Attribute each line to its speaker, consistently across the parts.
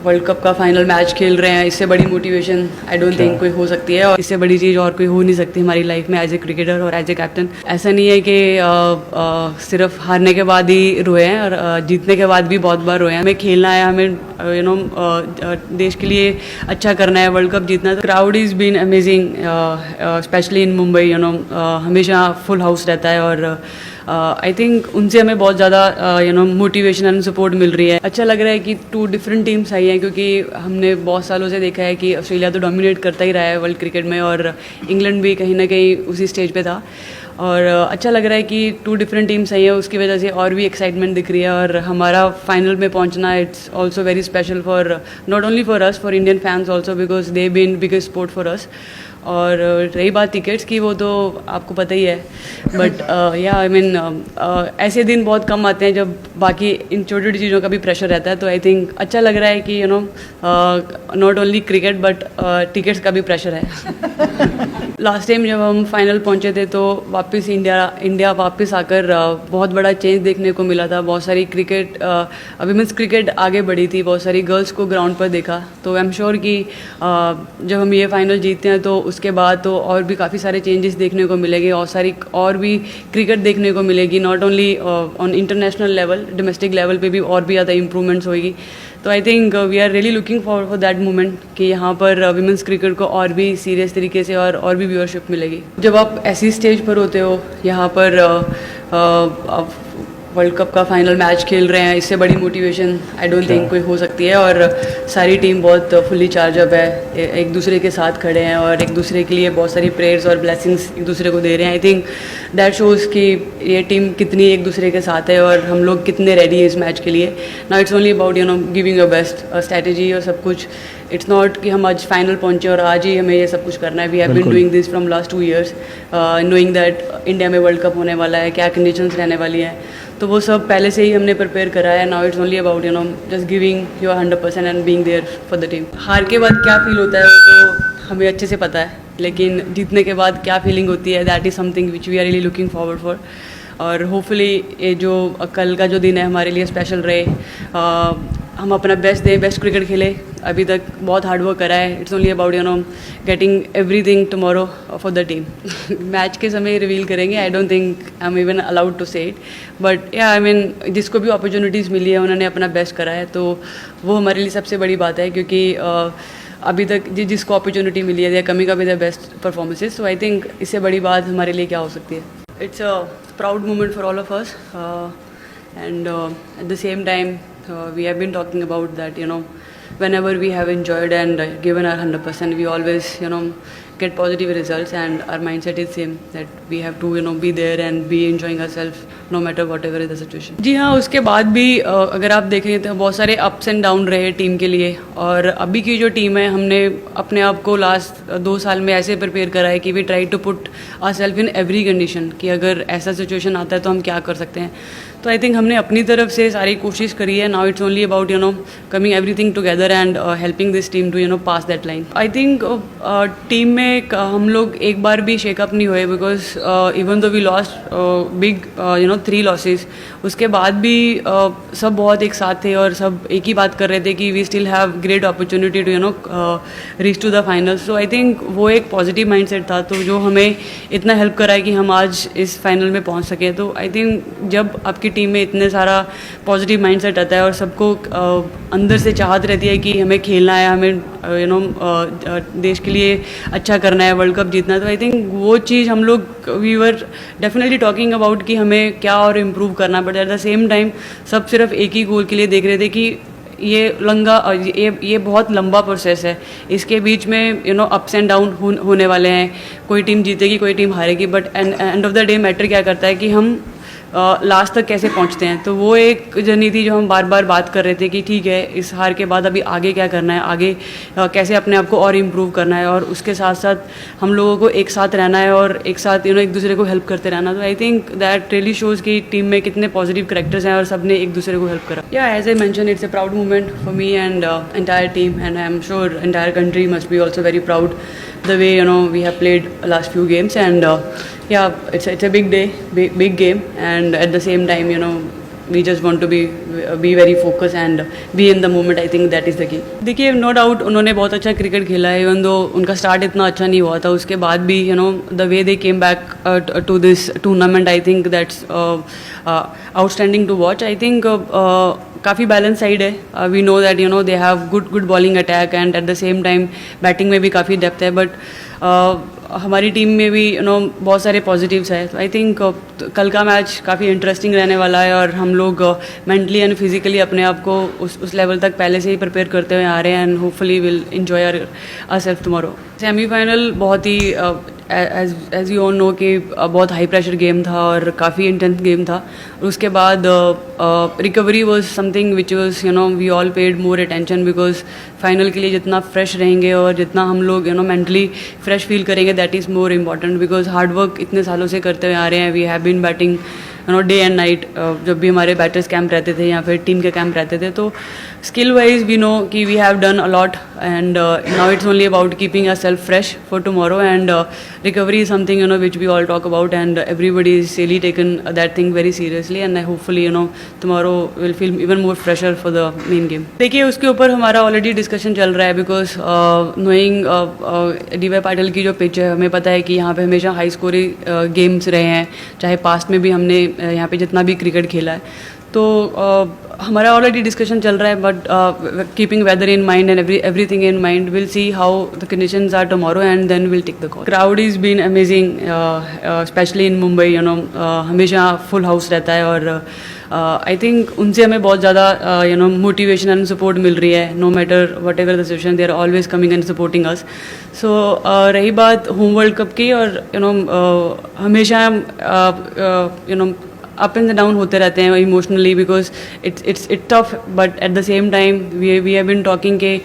Speaker 1: World cup का final match खेल रहे हैं, इससे बड़ी मोटिवेशन आई डोंट थिंक कोई हो सकती है, और इससे बड़ी चीज़ और कोई हो नहीं सकती हमारी लाइफ में एज ए क्रिकेटर और एज ए कैप्टन। ऐसा नहीं है कि सिर्फ हारने के बाद ही रोए हैं, और जीतने के बाद भी बहुत बार रोए हैं। हमें खेलना है, हमें देश के लिए अच्छा करना है, वर्ल्ड कप जीतना है। Crowd is been amazing, specially in Mumbai, हमेशा फुल हाउस रहता है, और आई थिंक उनसे हमें बहुत ज़्यादा मोटिवेशन एंड सपोर्ट मिल रही है। अच्छा लग रहा है कि 2 डिफरेंट टीम्स आई हैं, क्योंकि हमने बहुत सालों से देखा है कि ऑस्ट्रेलिया तो डोमिनेट करता ही रहा है वर्ल्ड क्रिकेट में, और इंग्लैंड भी कहीं ना कहीं उसी स्टेज पे था। और अच्छा लग रहा है कि 2 डिफरेंट टीम्स आई हैं, उसकी वजह से और भी एक्साइटमेंट दिख रही है, और हमारा फाइनल में पहुंचना it's also very special for not only for us, for Indian fans also, because they been biggest sport for us. और रही बात टिकट्स की, वो तो आपको पता ही है, बट या आई मीन ऐसे दिन बहुत कम आते हैं जब बाकी इन छोटी छोटी चीज़ों का भी प्रेशर रहता है। तो आई थिंक अच्छा लग रहा है कि not only cricket but tickets का भी प्रेशर है। लास्ट टाइम जब हम फाइनल पहुंचे थे तो वापस इंडिया वापस आकर बहुत बड़ा चेंज देखने को मिला था। बहुत सारी विमेंस क्रिकेट आगे बढ़ी थी, बहुत सारी गर्ल्स को ग्राउंड पर देखा। तो आई एम श्योर कि जब हम ये फाइनल जीतते हैं तो उसके बाद तो और भी काफ़ी सारे चेंजेस देखने को मिलेंगे, और भी क्रिकेट देखने को मिलेगी, not only on international level, domestic level पे भी और भी ज़्यादा इंप्रूवमेंट्स होगी। तो I think we are really looking for that moment कि यहाँ पर विमेंस क्रिकेट को और भी सीरियस तरीके से और भी व्यूअरशिप मिलेगी। जब आप ऐसी स्टेज पर होते हो, यहाँ पर वर्ल्ड कप का फाइनल मैच खेल रहे हैं, इससे बड़ी मोटिवेशन आई डोंट थिंक कोई हो सकती है, और सारी टीम बहुत फुल्ली चार्ज अप है, एक दूसरे के साथ खड़े हैं और एक दूसरे के लिए बहुत सारी प्रेयर्स और ब्लेसिंग्स एक दूसरे को दे रहे हैं। आई थिंक दैट शोज़ कि ये टीम कितनी एक दूसरे के साथ है और हम लोग कितने रेडी हैं इस मैच के लिए। Now it's only about giving your best, strategy और सब कुछ। इट्स नॉट कि हम आज फाइनल पहुंचे और आज ही हमें ये सब कुछ करना है। We have been doing this from last 2 years, knowing that India में वर्ल्ड कप होने वाला है, क्या कंडीशंस रहने वाली हैं, तो वो सब पहले से ही हमने प्रिपेयर करा है। Now it's only about just giving your 100% and being there for the team. हार के बाद क्या फील होता है वो तो हमें अच्छे से पता है, लेकिन जीतने के बाद क्या फीलिंग होती है, that is something which we are really looking forward for. और होपफुली ये जो कल का जो दिन है हमारे लिए स्पेशल रहे, हम अपना बेस्ट दें, बेस्ट क्रिकेट खेलें। अभी तक बहुत हार्ड वर्क करा है। It's only about getting everything tomorrow for the team. Match के समय रिवील करेंगे, I don't think I am even allowed to say it, but yeah I mean जिसको भी अपॉर्चुनिटीज़ मिली है उन्होंने अपना बेस्ट करा है, तो वो हमारे लिए सबसे बड़ी बात है, क्योंकि अभी तक जिसको अपॉर्चुनिटी मिली है, they are coming up with the best performances. So I think इससे बड़ी बात हमारे लिए क्या हो सकती है। It's a proud moment for all of us, and at the same time we have been talking about that, whenever we have enjoyed and given our 100%, we always, get positive results, and our mindset is same that we have to, be there and be enjoying ourselves no matter whatever is the situation. जी हाँ, उसके बाद भी अगर आप देखें तो बहुत सारे अप्स एंड डाउन रहे टीम के लिए, और अभी की जो टीम है हमने अपने आप को लास्ट 2 साल में ऐसे प्रिपेयर करा है कि we try to put ourselves in every condition, कि अगर ऐसा सिचुएशन आता है तो हम क्या कर सकते हैं। तो आई थिंक हमने अपनी तरफ से सारी कोशिश करी है। Now it's only about coming everything together and helping this team to pass that line. I think team में हम लोग एक बार भी शेकअप नहीं हुए, because even though we lost big 3 losses, उसके बाद भी सब बहुत एक साथ थे और सब एक ही बात कर रहे थे कि we still have great opportunity to reach to the final. So I think वो एक पॉजिटिव माइंडसेट था, तो जो हमें इतना हेल्प करा है कि हम आज इस फाइनल में पहुंच सके। तो आई थिंक जब आपकी टीम में इतने सारा पॉजिटिव माइंडसेट आता है और सबको अंदर से चाहत रहती है कि हमें खेलना है, हमें देश के लिए अच्छा करना है, वर्ल्ड कप जीतना है, तो आई थिंक वो चीज़ हम लोग we were definitely talking about कि हमें क्या और इम्प्रूव करना, but at the same time सब सिर्फ एक ही गोल के लिए देख रहे थे कि ये बहुत लंबा प्रोसेस है, इसके बीच में अप्स एंड डाउन होने वाले हैं, कोई टीम जीतेगी कोई टीम हारेगी, but end of the day matter क्या करता है कि हम लास्ट तक कैसे पहुंचते हैं। तो वो एक जर्नी थी जो हम बार बार बात कर रहे थे कि ठीक है, इस हार के बाद अभी आगे क्या करना है, आगे कैसे अपने आप को और इम्प्रूव करना है, और उसके साथ साथ हम लोगों को एक साथ रहना है और एक साथ एक दूसरे को हेल्प करते रहना। तो I think that really shows कि टीम में कितने पॉजिटिव करेक्टर्स हैं और सब ने एक दूसरे को हेल्प करा। Yeah as I mention, it's a proud moment for me and entire team, and I am sure entire country must be also very proud the way we have played last few games, and yeah, it's a big day, big game, and at the same time we just want to be very focus and be in the moment. I think that is the key. देखिए, no doubt उन्होंने बहुत अच्छा cricket खेला है. Even though उनका start इतना अच्छा नहीं हुआ था, उसके बाद भी the way they came back to this tournament, I think that's outstanding to watch. I think काफ़ी बैलेंस साइड है. We know that they have good bowling attack and at the same time batting में भी काफ़ी depth है. But हमारी team में भी बहुत सारे पॉजिटिव्स है. तो आई थिंक कल का मैच काफ़ी इंटरेस्टिंग रहने वाला है और हम लोग मेंटली एंड फिजिकली अपने आप को उस लेवल तक पहले से ही प्रिपेयर करते हुए आ रहे हैं and hopefully will enjoy ourselves tomorrow. Semifinal बहुत ही एज यू ऑल नो कि बहुत हाई प्रेशर गेम था और काफ़ी इंटेंस गेम था. उसके बाद recovery was something which was we all paid more attention because final के लिए जितना फ्रेश रहेंगे और जितना हम लोग मेंटली फ्रेश फील करेंगे, that is more important. Because hard work इतने सालों से करते हुए आ रहे हैं. We have been batting day and night. जब भी हमारे बैटर्स कैंप रहते थे या फिर टीम के कैंप रहते थे, तो स्किल वाइज वी नो कि we have done a lot and now it's only about keeping a self fresh for tomorrow. And recovery is something which we all talk about and everybody is really taken that thing very seriously. And hopefully tomorrow will feel even more fresher for the main game. देखिए, उसके ऊपर हमारा already discussion चल रहा है because knowing D.Y.. Patil की जो pitch है, हमें पता है कि यहाँ पे हमेशा हाई स्कोरिंग गेम्स रहे हैं, चाहे पास्ट में भी हमने यहाँ पे जितना भी क्रिकेट खेला है. तो हमारा ऑलरेडी डिस्कशन चल रहा है. But keeping weather in mind and everything in mind, will see how the conditions are tomorrow and then will take the call. Crowd is been amazing specially in Mumbai. हमेशा full house रहता है और I think उनसे हमें बहुत ज़्यादा motivation and support मिल रही है. No matter whatever the situation, they are always coming and supporting us. So रही बात होम वर्ल्ड कप की, और हमेशा अप एंड डाउन होते रहते हैं emotionally because it's tough. But at the same time we have been talking के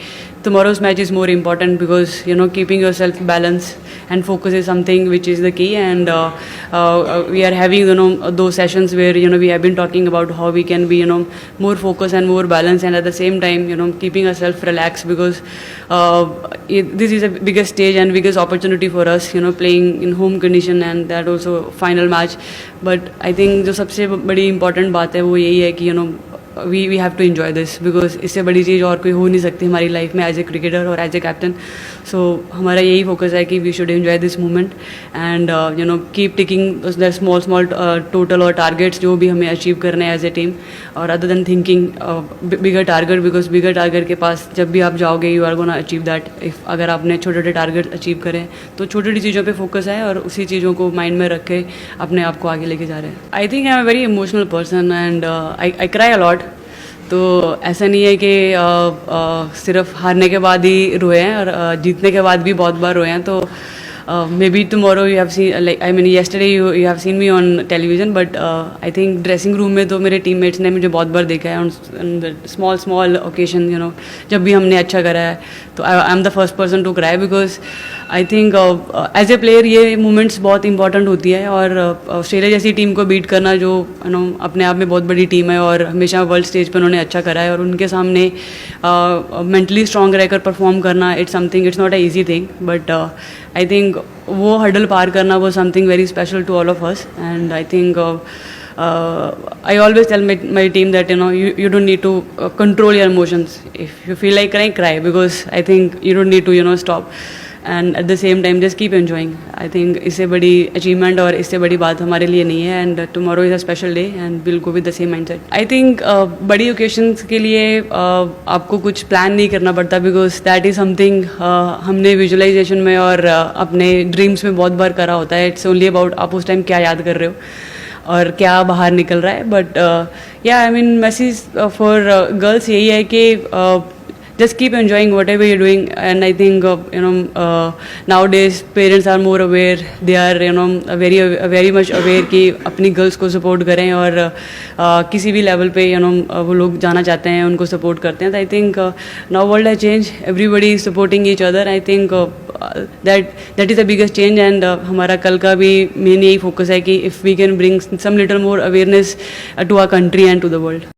Speaker 1: tomorrow's match is more important because keeping yourself balanced and focus is something which is the key. And we are having those sessions where we have been talking about how we can be more focused and more balanced, and at the same time keeping ourselves relaxed because this is a biggest stage and biggest opportunity for us playing in home condition and that also final match. But I think जो सबसे बड़ी important बात है वो यही है कि we have to enjoy this because इससे बड़ी चीज़ और कोई हो नहीं सकती हमारी लाइफ में एज ए क्रिकेटर और एज ए कैप्टन. सो हमारा यही फोकस है कि we should enjoy this moment and keep ticking the small total और टारगेट्स जो भी हमें अचीव करने हैं एज ए टीम, और other than thinking bigger target because bigger target के पास जब भी आप जाओगे you are gonna achieve that. If अगर आपने छोटे छोटे टारगेट अचीव करें तो छोटी छोटी चीज़ों पर फोकस है और उसी चीज़ों को माइंड में रख के अपने आप को आगे लेके जा रहे हैं. I think I am a very emotional person and I cry a lot. तो ऐसा नहीं है कि सिर्फ हारने के बाद ही रोए हैं, और जीतने के बाद भी बहुत बार रोए हैं. तो may be tomorrow you have seen, like I mean yesterday you have seen me on television, but I think dressing room में तो मेरे टीममेट्स ने मुझे बहुत बार देखा है ऑन स्मॉल ओकेजन जब भी हमने अच्छा करा है. तो I am the first person to cry because I think as a player ये मोमेंट्स बहुत इंपॉर्टेंट होती है. और ऑस्ट्रेलिया जैसी टीम को बीट करना जो अपने आप में बहुत बड़ी टीम है और हमेशा वर्ल्ड स्टेज पर उन्होंने अच्छा करा है, और उनके सामने मेंटली स्ट्रांग रहकर परफॉर्म करना it's something, it's not a easy thing. But I think वो हर्डल पार करना वो something very special to all of us. And I think I always tell my team that you don't need to control your emotions. If you feel like crying, cry, because I think you don't need to stop. And at the same time just keep enjoying. I think इससे बड़ी achievement और इससे बड़ी बात हमारे लिए नहीं है. And tomorrow is a special day and we'll go with the same mindset. I think बड़ी occasions के लिए आपको कुछ plan नहीं करना पड़ता because that is something हमने visualization में और अपने dreams में बहुत बार करा होता है. It's only about आप उस टाइम क्या याद कर रहे हो और क्या बाहर निकल रहा है. But yeah I mean message for girls यही है कि just keep enjoying whatever you're doing. And I think nowadays parents are more aware. They are very much aware कि अपनी girls को support करें और किसी भी level पे वो लोग जाना चाहते हैं उनको support करते हैं. तो I think now world has changed. Everybody is supporting each other. I think that is the biggest change. And हमारा कल का भी main यही focus है कि if we can bring some little more awareness to our country and to the world.